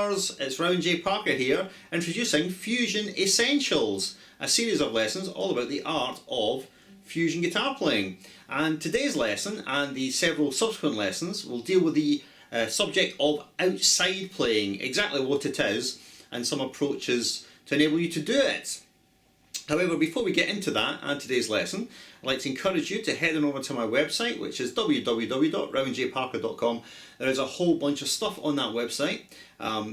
guitars, it's Rowan J. Parker here, introducing Fusion Essentials, a series of lessons all about the art of fusion guitar playing. And today's lesson and the several subsequent lessons will deal with the subject of outside playing, exactly what it is, and some approaches to enable you to do it. However, before we get into that and today's lesson, I'd like to encourage you to head on over to my website, which is www.rowanjparker.com. There is a whole bunch of stuff on that website.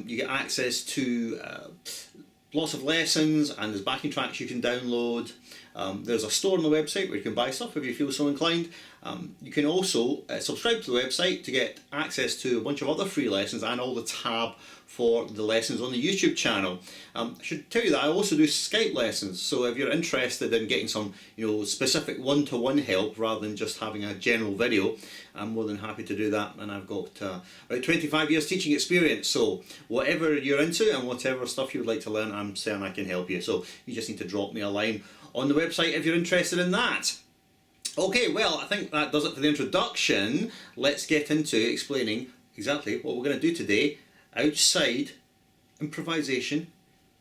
You get access to lots of lessons, and there's backing tracks you can download. There's a store on the website where you can buy stuff if you feel so inclined. You can also subscribe to the website to get access to a bunch of other free lessons and all the tab for the lessons on the YouTube channel. I should tell you that I also do Skype lessons, so if you're interested in getting some specific one-to-one help rather than just having a general video, I'm more than happy to do that, and I've got about 25 years teaching experience, so whatever you're into and whatever stuff you would like to learn, I'm certain I can help you. So you just need to drop me a line on the website if you're interested in that. Okay, well, I think that does it for the introduction. Let's get into explaining exactly what we're going to do today. Outside improvisation,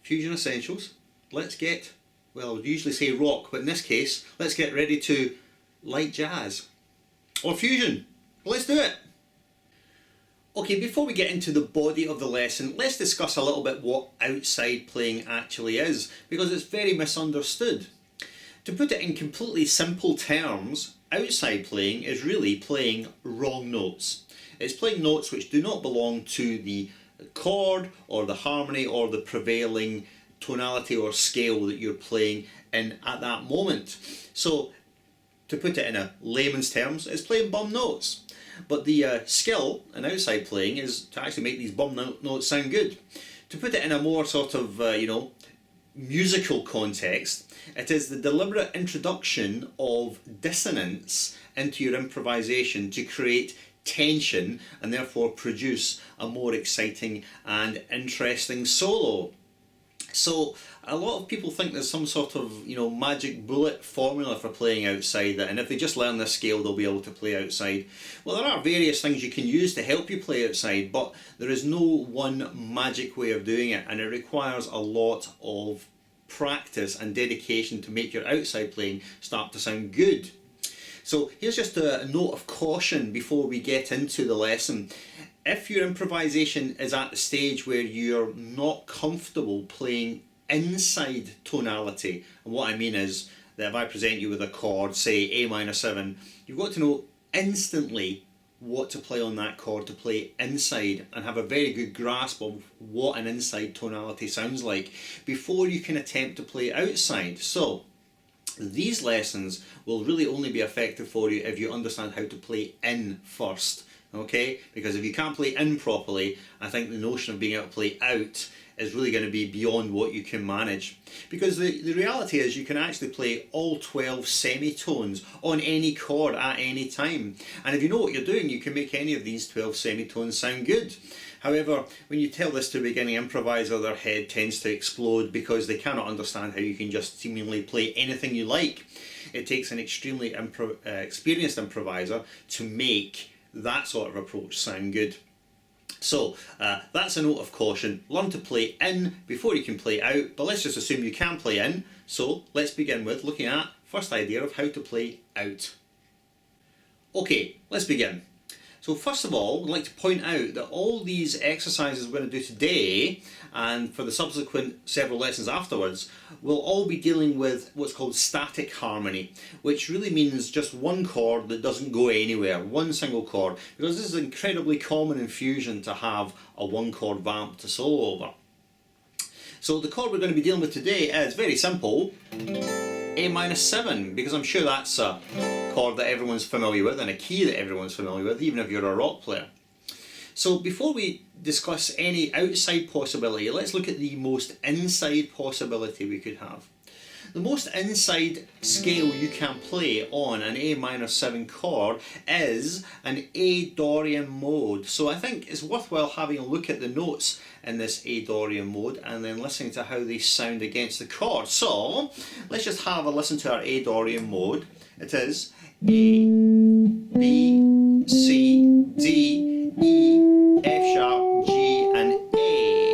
fusion essentials. Let's get, well, I would usually say rock, but in this case, let's get ready to light jazz or fusion. Let's do it. Okay, before we get into the body of the lesson, let's discuss a little bit what outside playing actually is, because it's very misunderstood. To put it in completely simple terms, outside playing is really playing wrong notes. It's playing notes which do not belong to the chord or the harmony or the prevailing tonality or scale that you're playing in at that moment. So, to put it in a layman's terms, it's playing bum notes. But the skill in outside playing is to actually make these bum notes sound good. To put it in a more sort of, musical context, it is the deliberate introduction of dissonance into your improvisation to create tension and therefore produce a more exciting and interesting solo. So a lot of people think there's some sort of magic bullet formula for playing outside, and if they just learn this scale they'll be able to play outside. Well, there are various things you can use to help you play outside, but there is no one magic way of doing it, and it requires a lot of practice and dedication to make your outside playing start to sound good. So here's just a note of caution before we get into the lesson. If your improvisation is at the stage where you're not comfortable playing inside tonality, and what I mean is that if I present you with a chord, say A minor 7, you've got to know instantly what to play on that chord to play inside and have a very good grasp of what an inside tonality sounds like before you can attempt to play outside. So these lessons will really only be effective for you if you understand how to play in first, okay? Because if you can't play in properly, I think the notion of being able to play out is really going to be beyond what you can manage. Because the reality is you can actually play all 12 semitones on any chord at any time. And if you know what you're doing, you can make any of these 12 semitones sound good. However, when you tell this to a beginning improviser, their head tends to explode because they cannot understand how you can just seemingly play anything you like. It takes an extremely experienced improviser to make that sort of approach sound good. So that's a note of caution. Learn to play in before you can play out, but let's just assume you can play in. So let's begin with looking at first idea of how to play out. Okay, let's begin. So first of all, I'd like to point out that all these exercises we're going to do today, and for the subsequent several lessons afterwards, will all be dealing with what's called static harmony, which really means just one chord that doesn't go anywhere, one single chord, because this is incredibly common in fusion to have a one chord vamp to solo over. So the chord we're going to be dealing with today is very simple, A minor 7, because I'm sure that's a chord that everyone's familiar with and a key that everyone's familiar with, even if you're a rock player. So before we discuss any outside possibility, let's look at the most inside possibility we could have. The most inside scale you can play on an A minor 7 chord is an A Dorian mode. So I think it's worthwhile having a look at the notes in this A Dorian mode and then listening to how they sound against the chord. So let's just have a listen to our A Dorian mode. It is A, B, C, D, E, F sharp, G and A.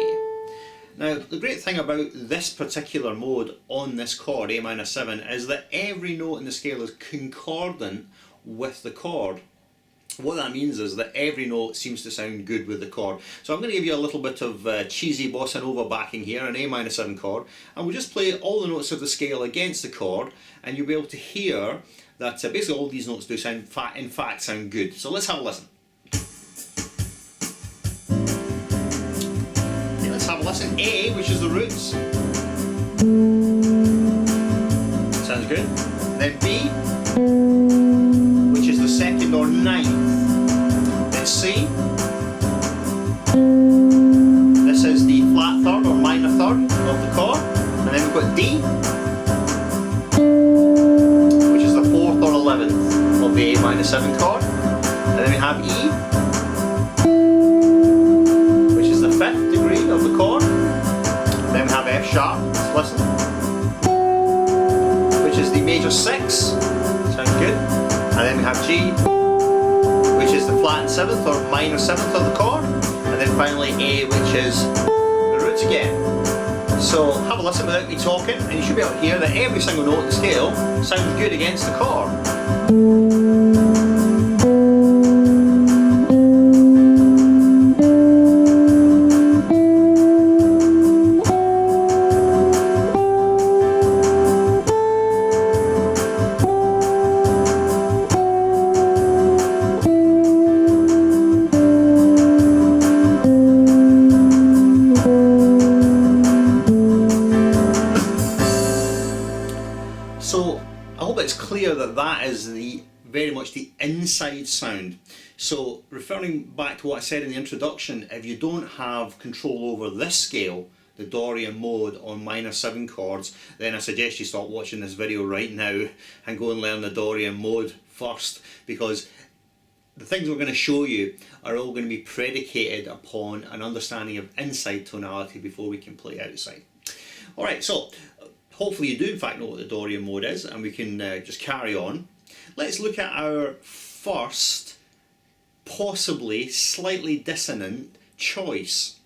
the great thing about this particular mode on this chord, A minor 7, is that every note in the scale is concordant with the chord. What that means is that every note seems to sound good with the chord. So I'm going to give you a little bit of cheesy bossa nova backing here, an A minor 7 chord, and we'll just play all the notes of the scale against the chord, and you'll be able to hear that basically all these notes do sound, in fact, sound good. So let's have a listen. Okay, let's have a listen. A, which is the roots. Sounds good. Then B, which is the second or ninth. Then C, this is the flat third or minor third of the chord. And then we've got D, which is the fourth or 11th of the A minor 7 chord. And then we have E, which is the 5th degree of the chord. And then we have F sharp, let's listen, which is the major 6, sounds good. And then we have G, which is the flat 7th or minor 7th of the chord. And then finally A, which is the roots again. So have a listen without me talking, and you should be able to hear that every single note in the scale sounds good against the chord. So I hope it's clear that that is very much the inside sound. So referring back to what I said in the introduction, if you don't have control over this scale, the Dorian mode on minor 7 chords, then I suggest you stop watching this video right now and go and learn the Dorian mode first, because the things we're going to show you are all going to be predicated upon an understanding of inside tonality before we can play outside. Alright, so hopefully you do in fact know what the Dorian mode is, and we can just carry on. Let's look at our first, possibly slightly dissonant choice.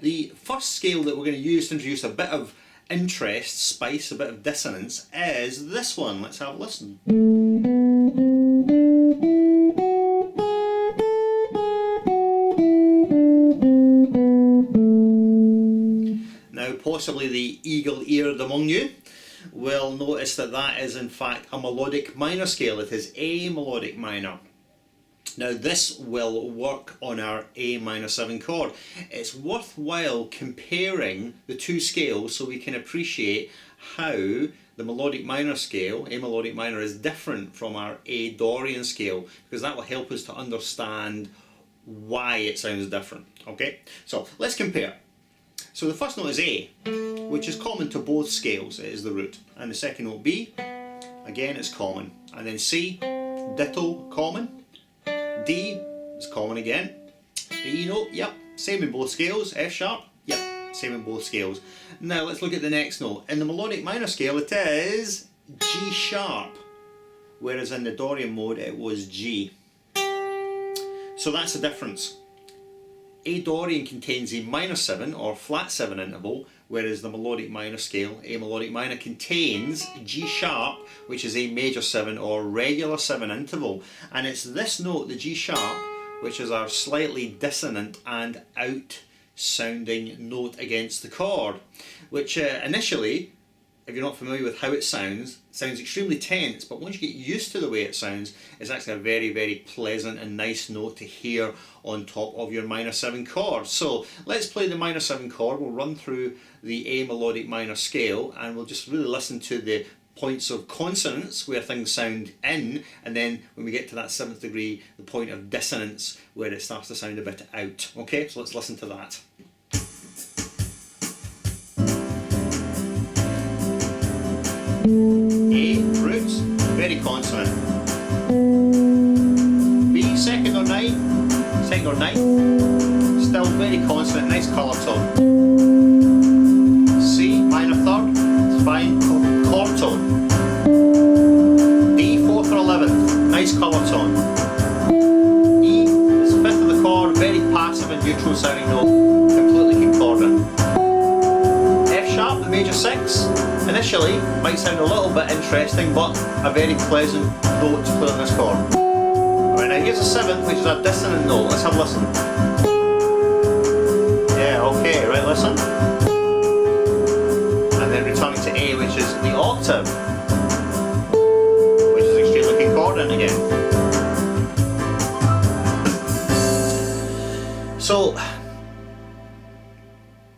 The first scale that we're going to use to introduce a bit of interest, spice, a bit of dissonance is this one. Let's have a listen. Now possibly the eagle-eared among you will notice that that is in fact a melodic minor scale. It is A melodic minor. Now this will work on our A minor 7 chord. It's worthwhile comparing the two scales so we can appreciate how the melodic minor scale, A melodic minor, is different from our A Dorian scale, because that will help us to understand why it sounds different. Okay, so let's compare. So the first note is A, which is common to both scales, it is the root. And the second note B, again it's common. And then C, ditto, common. D is common again. The E note, yep, same in both scales. F sharp, yep, same in both scales. Now let's look at the next note. In the melodic minor scale it is G sharp, whereas in the Dorian mode it was G. So that's the difference. A Dorian contains a minor 7 or flat 7 interval, whereas the melodic minor scale, A melodic minor, contains G sharp, which is a major 7 or regular 7 interval. And it's this note, the G sharp, which is our slightly dissonant and out sounding note against the chord, which initially, if you're not familiar with how it sounds extremely tense, but once you get used to the way it sounds, it's actually a very, very pleasant and nice note to hear on top of your minor 7 chord. So let's play the minor 7 chord. We'll run through the A melodic minor scale and we'll just really listen to the points of consonance where things sound in, and then when we get to that 7th degree, the point of dissonance where it starts to sound a bit out. Okay, so let's listen to that. A, roots, very consonant. B, second or ninth, still very consonant, nice colour tone. C, minor third, it's fine, chord tone. D, 4th or 11th, nice colour tone. E, is 5th of the chord, very passive and neutral sounding note, completely concordant. sound a little bit interesting, but a very pleasant note to play on this chord. Alright, now here's a 7th, which is a dissonant note. Let's have a listen. Yeah, okay, right, listen. And then returning to A, which is the octave, which is extremely concordant again. So,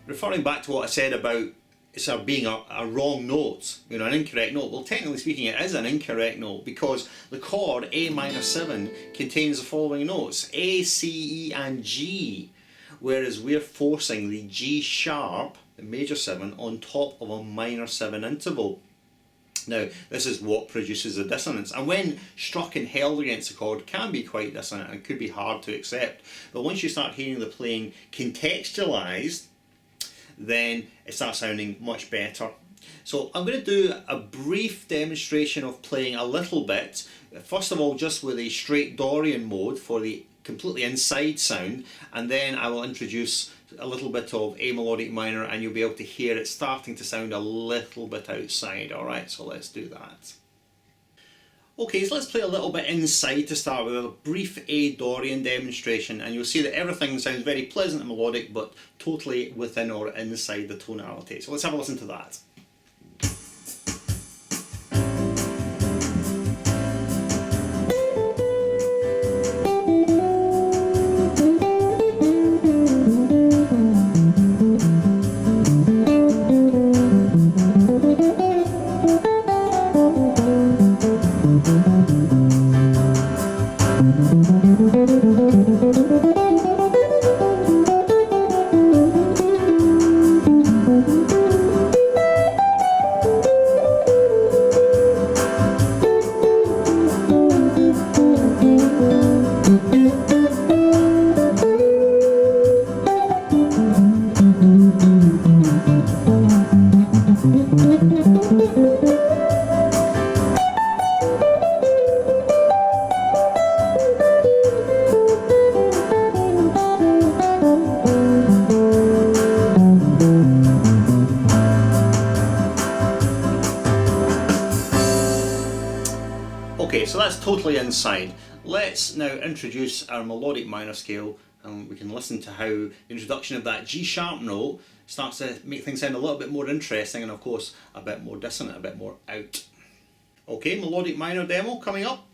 referring back to what I said about it sort of being a wrong note, you know, an incorrect note. Well, technically speaking, it is an incorrect note because the chord A minor 7 contains the following notes: A, C, E, and G, whereas we're forcing the G sharp, the major 7, on top of a minor 7 interval. Now, this is what produces the dissonance, and when struck and held against the chord can be quite dissonant and could be hard to accept. But once you start hearing the playing contextualized, then it starts sounding much better. So I'm going to do a brief demonstration of playing a little bit. First of all, just with a straight Dorian mode for the completely inside sound, and then I will introduce a little bit of A melodic minor, and you'll be able to hear it starting to sound a little bit outside. Alright, so let's do that. Okay, so let's play a little bit inside to start with, a brief A Dorian demonstration, and you'll see that everything sounds very pleasant and melodic, but totally within or inside the tonality. So let's have a listen to that. Okay, so that's totally inside. Let's now introduce our melodic minor scale, and we can listen to how the introduction of that G sharp note starts to make things sound a little bit more interesting, and of course a bit more dissonant, a bit more out. Okay, melodic minor demo coming up.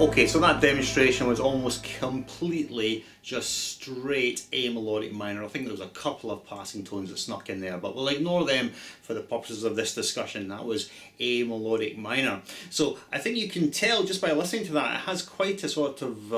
Okay, so that demonstration was almost completely just straight A melodic minor. I think there was a couple of passing tones that snuck in there, but we'll ignore them for the purposes of this discussion. That was A melodic minor. So I think you can tell just by listening to that, it has quite a sort of,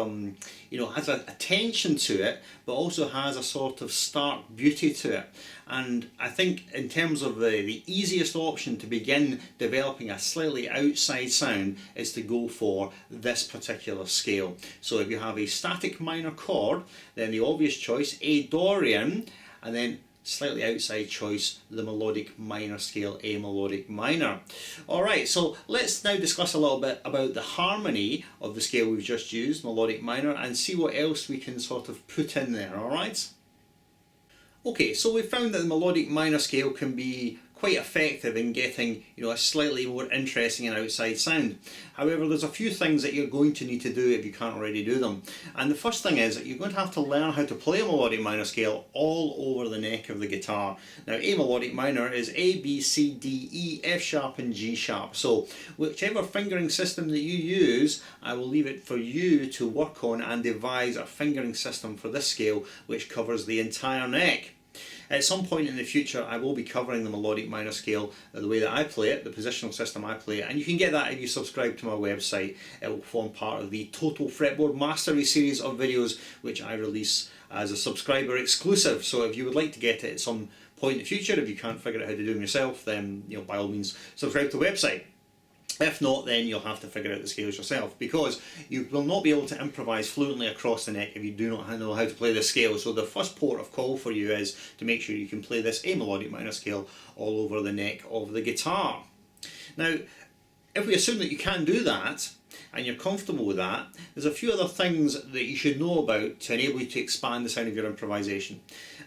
has a tension to it, but also has a sort of stark beauty to it. And I think in terms of the easiest option to begin developing a slightly outside sound is to go for this particular scale. So if you have a static minor chord, then the obvious choice, A Dorian, and then slightly outside choice, the melodic minor scale, A melodic minor. Alright, so let's now discuss a little bit about the harmony of the scale we've just used, melodic minor, and see what else we can sort of put in there, alright? Okay, so we found that the melodic minor scale can be quite effective in getting, a slightly more interesting and outside sound. However, there's a few things that you're going to need to do if you can't already do them. And the first thing is that you're going to have to learn how to play a melodic minor scale all over the neck of the guitar. Now, A melodic minor is A, B, C, D, E, F sharp and G sharp. So whichever fingering system that you use, I will leave it for you to work on and devise a fingering system for this scale which covers the entire neck. At some point in the future I will be covering the melodic minor scale the way that I play it, the positional system I play it, and you can get that if you subscribe to my website. It will form part of the Total Fretboard Mastery series of videos which I release as a subscriber exclusive. So if you would like to get it at some point in the future, if you can't figure out how to do them yourself, then by all means subscribe to the website. If not, then you'll have to figure out the scales yourself, because you will not be able to improvise fluently across the neck if you do not know how to play the scale. So the first port of call for you is to make sure you can play this A melodic minor scale all over the neck of the guitar. Now, if we assume that you can do that, and you're comfortable with that, there's a few other things that you should know about to enable you to expand the sound of your improvisation.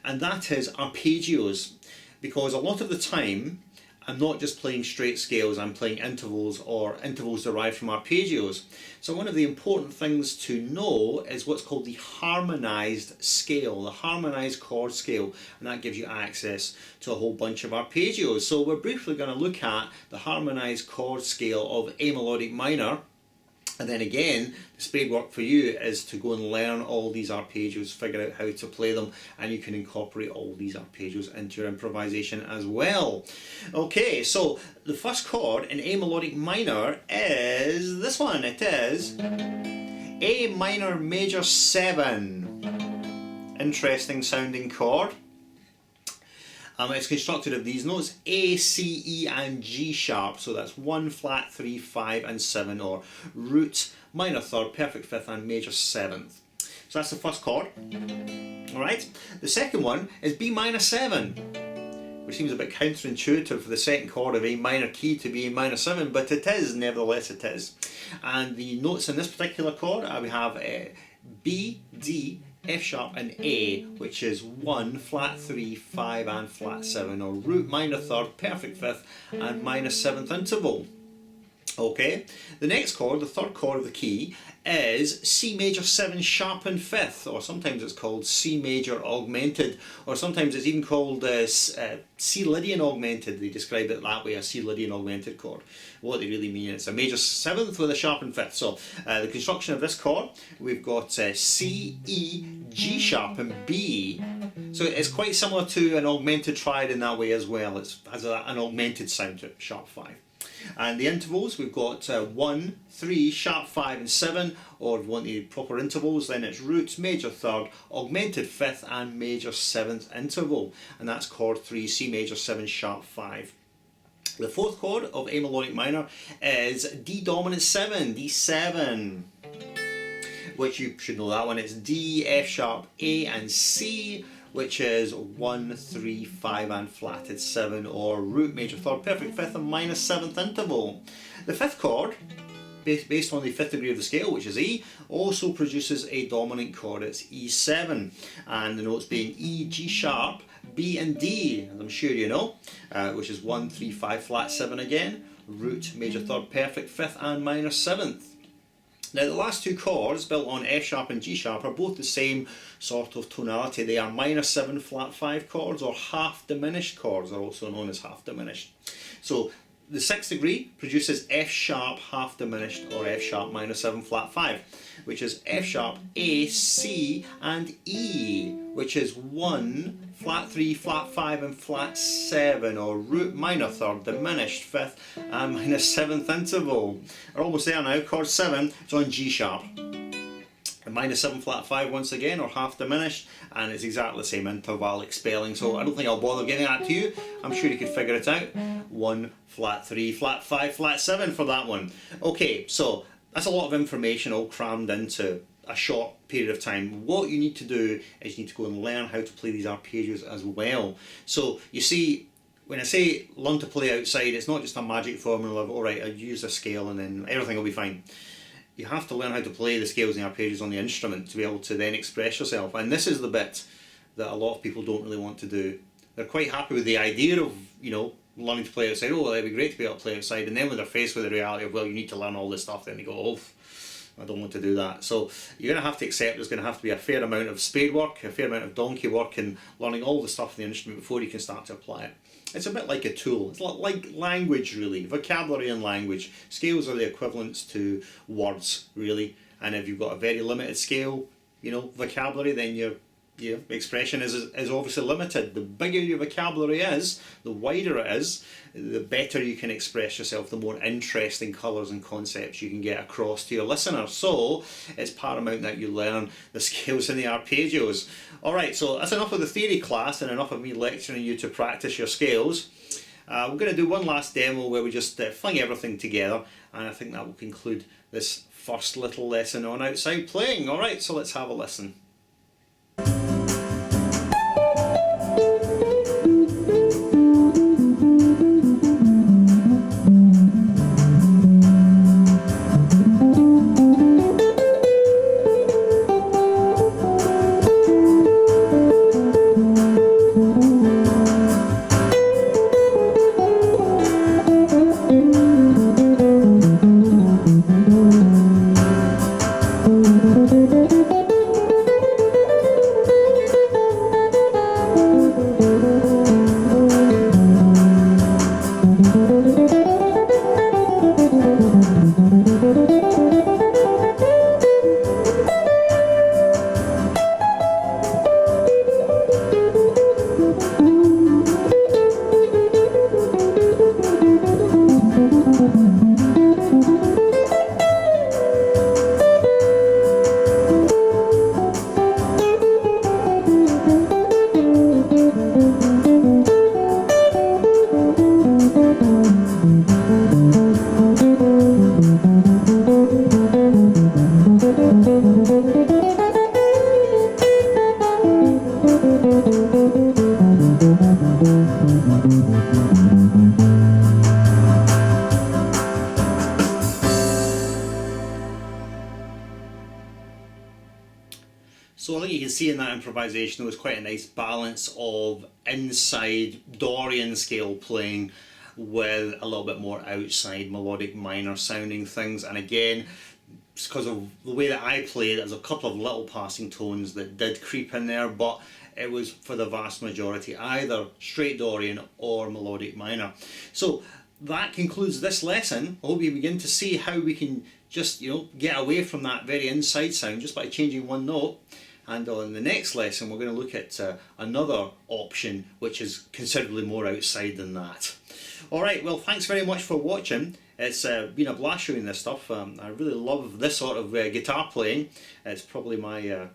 And that is arpeggios, because a lot of the time I'm not just playing straight scales, I'm playing intervals or intervals derived from arpeggios. So one of the important things to know is what's called the harmonized scale, the harmonized chord scale, and that gives you access to a whole bunch of arpeggios. So we're briefly going to look at the harmonized chord scale of A melodic minor. And then again, the spade work for you is to go and learn all these arpeggios, figure out how to play them, and you can incorporate all these arpeggios into your improvisation as well. Okay, so the first chord in A melodic minor is this one. It is A minor major 7. Interesting sounding chord. It's constructed of these notes A, C, E and G sharp, so that's 1, flat, 3, 5 and 7, or root, minor third, perfect fifth and major 7th. So that's the first chord. Alright, the second one is B minor 7, which seems a bit counterintuitive for the second chord of A minor key to be A minor 7, but it is, nevertheless it is. And the notes in this particular chord, we have B, D, F sharp and A, which is 1, flat 3, 5 and flat 7, or root, minor third, perfect fifth and minor 7th interval. Okay, the next chord, the third chord of the key, is C major 7 sharpened fifth, or sometimes it's called C major augmented, or sometimes it's even called C Lydian augmented. They describe it that way, a C Lydian augmented chord. What they really mean, it's a major 7th with a sharpened fifth. So the construction of this chord, we've got C, E, G sharp and B. So it's quite similar to an augmented triad in that way as well. It has an augmented sound to it, sharp 5. And the intervals, we've got 1, 3, sharp 5 and 7, or if you want the proper intervals, then it's root, major third, augmented fifth and major 7th interval. And that's chord 3, C major 7, sharp 5. The fourth chord of A melodic minor is D dominant 7, D7. Which you should know that one, it's D, F sharp, A and C, which is 1, 3, 5 and flatted 7, or root, major third, perfect fifth and minor 7th interval. The fifth chord, based on the 5th degree of the scale, which is E, also produces a dominant chord. It's E7, and the notes being E, G sharp, B and D, as I'm sure you know, which is 1, 3, 5, flat 7 again, root, major third, perfect fifth and minor 7th. Now the last two chords, built on F sharp and G sharp, are both the same sort of tonality. They are minor 7 flat 5 chords, or half diminished chords, are also known as half diminished. So the 6th degree produces F sharp half diminished, or F sharp minor 7 flat 5, which is F sharp, A, C and E, which is 1, flat 3, flat 5 and flat 7, or root, minor third, diminished fifth and minor 7th interval. We're almost there now. Chord 7, it's on G sharp. A minor 7 flat 5 once again, or half diminished, and it's exactly the same intervallic spelling, so I don't think I'll bother giving that to you. I'm sure you could figure it out. 1, flat 3, flat 5, flat 7 for that one. Okay, so that's a lot of information all crammed into a short period of time. What you need to do is you need to go and learn how to play these arpeggios as well. So you see, when I say learn to play outside, it's not just a magic formula of, alright, I use a scale and then everything will be fine. You have to learn how to play the scales and the arpeggios on the instrument to be able to then express yourself. And this is the bit that a lot of people don't really want to do. They're quite happy with the idea of, you know, learning to play outside. Oh, well, it'd be great to be able to play outside. And then when they're faced with the reality of, well, you need to learn all this stuff, then they go, oh, I don't want to do that. So you're going to have to accept there's going to have to be a fair amount of spade work, a fair amount of donkey work, and learning all the stuff in the instrument before you can start to apply it. It's a bit like a tool. It's like language, really. Vocabulary and language. Scales are the equivalents to words, really. And if you've got a very limited scale, you know, vocabulary, then your expression is obviously limited. The bigger your vocabulary is, the wider it is, the better you can express yourself, the more interesting colours and concepts you can get across to your listener. So it's paramount that you learn the scales and the arpeggios. Alright, so that's enough of the theory class and enough of me lecturing you to practice your scales. We're going to do one last demo where we just fling everything together, and I think that will conclude this first little lesson on outside playing. Alright, so let's have a listen. So I think you can see in that improvisation there was quite a nice balance of inside Dorian scale playing with a little bit more outside melodic minor sounding things. And again, it's because of the way that I played, there's a couple of little passing tones that did creep in there, but it was for the vast majority either straight Dorian or melodic minor. So that concludes this lesson. I hope you begin to see how we can just, you know, get away from that very inside sound just by changing one note. And on the next lesson we're going to look at another option which is considerably more outside than that. Alright, well, thanks very much for watching. It's been a blast showing this stuff. I really love this sort of guitar playing. It's probably my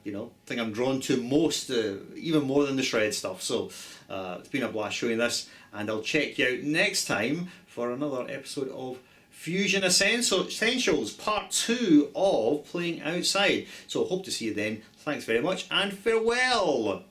thing I'm drawn to most, even more than the shred stuff. So it's been a blast showing this, and I'll check you out next time for another episode of Fusion Essentials, part 2 of playing outside. So hope to see you then. Thanks very much and farewell.